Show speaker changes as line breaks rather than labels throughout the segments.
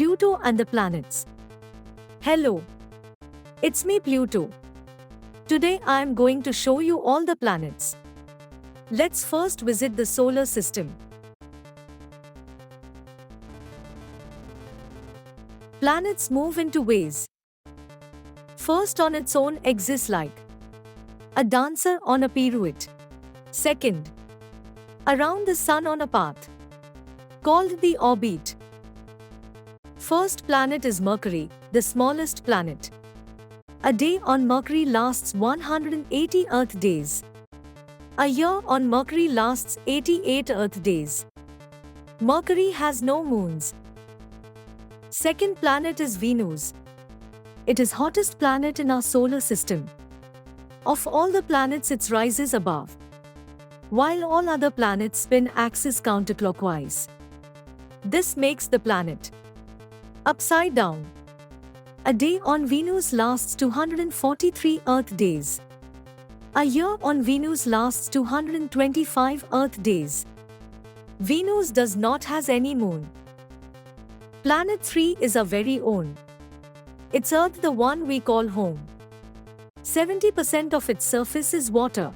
Pluto and the planets. Hello, it's me Pluto. Today I am going to show you all the planets. Let's first visit the solar system. Planets move in two ways. First, on its own exists like a dancer on a pirouette. Second, around the sun on a path called the orbit. First planet is Mercury, the smallest planet. A day on Mercury lasts 180 Earth days. A year on Mercury lasts 88 Earth days. Mercury has no moons. Second planet is Venus. It is hottest planet in our solar system. Of all the planets, it rises above, while all other planets spin axis counterclockwise. This makes the planet upside down. A day on Venus lasts 243 Earth days. A year on Venus lasts 225 Earth days. Venus does not has any moon. Planet 3 is our very own. It's Earth, the one we call home. 70% of its surface is water.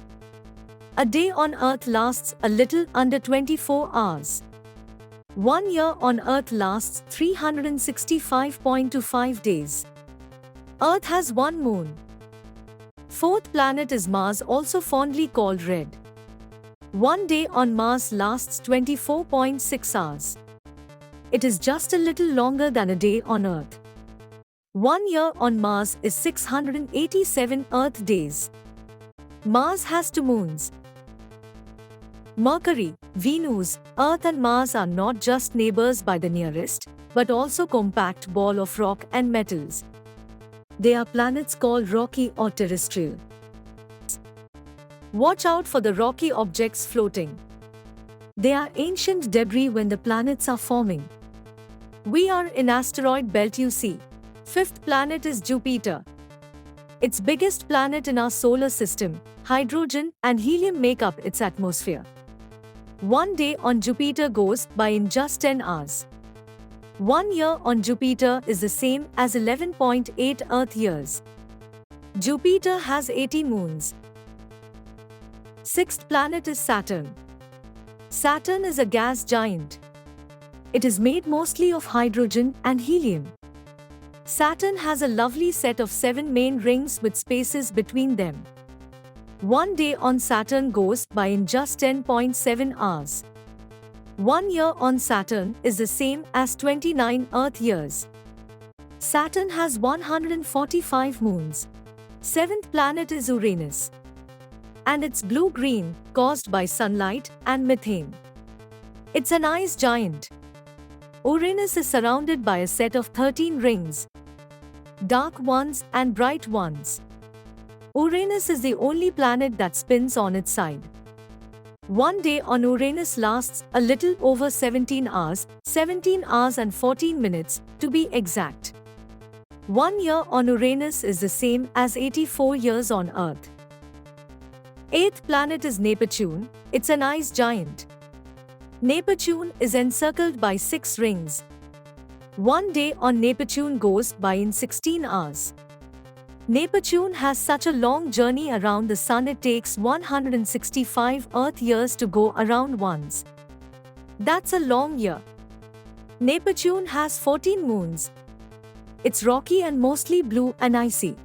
A day on Earth lasts a little under 24 hours. 1 year on Earth lasts 365.25 days. Earth has one moon. Fourth planet is Mars, also fondly called Red. 1 day on Mars lasts 24.6 hours. It is just a little longer than a day on Earth. 1 year on Mars is 687 Earth days. Mars has two moons. Mercury, Venus, Earth and Mars are not just neighbors by the nearest, but also compact ball of rock and metals. They are planets called rocky or terrestrial. Watch out for the rocky objects floating. They are ancient debris when the planets are forming. We are in asteroid belt, you see. Fifth planet is Jupiter. Its biggest planet in our solar system. Hydrogen and helium make up its atmosphere. 1 day on Jupiter goes by in just 10 hours. 1 year on Jupiter is the same as 11.8 Earth years. Jupiter has 80 moons. Sixth planet is Saturn. Saturn is a gas giant. It is made mostly of hydrogen and helium. Saturn has a lovely set of 7 main rings with spaces between them. 1 day on Saturn goes by in just 10.7 hours. 1 year on Saturn is the same as 29 Earth years. Saturn has 145 moons. Seventh planet is Uranus. And it's blue-green, caused by sunlight and methane. It's an ice giant. Uranus is surrounded by a set of 13 rings, dark ones and bright ones. Uranus is the only planet that spins on its side. 1 day on Uranus lasts a little over 17 hours and 14 minutes to be exact. 1 year on Uranus is the same as 84 years on Earth. Eighth planet is Neptune. It's an ice giant. Neptune is encircled by 6 rings. 1 day on Neptune goes by in 16 hours. Neptune has such a long journey around the Sun, it takes 165 Earth years to go around once. That's a long year. Neptune has 14 moons. It's rocky and mostly blue and icy.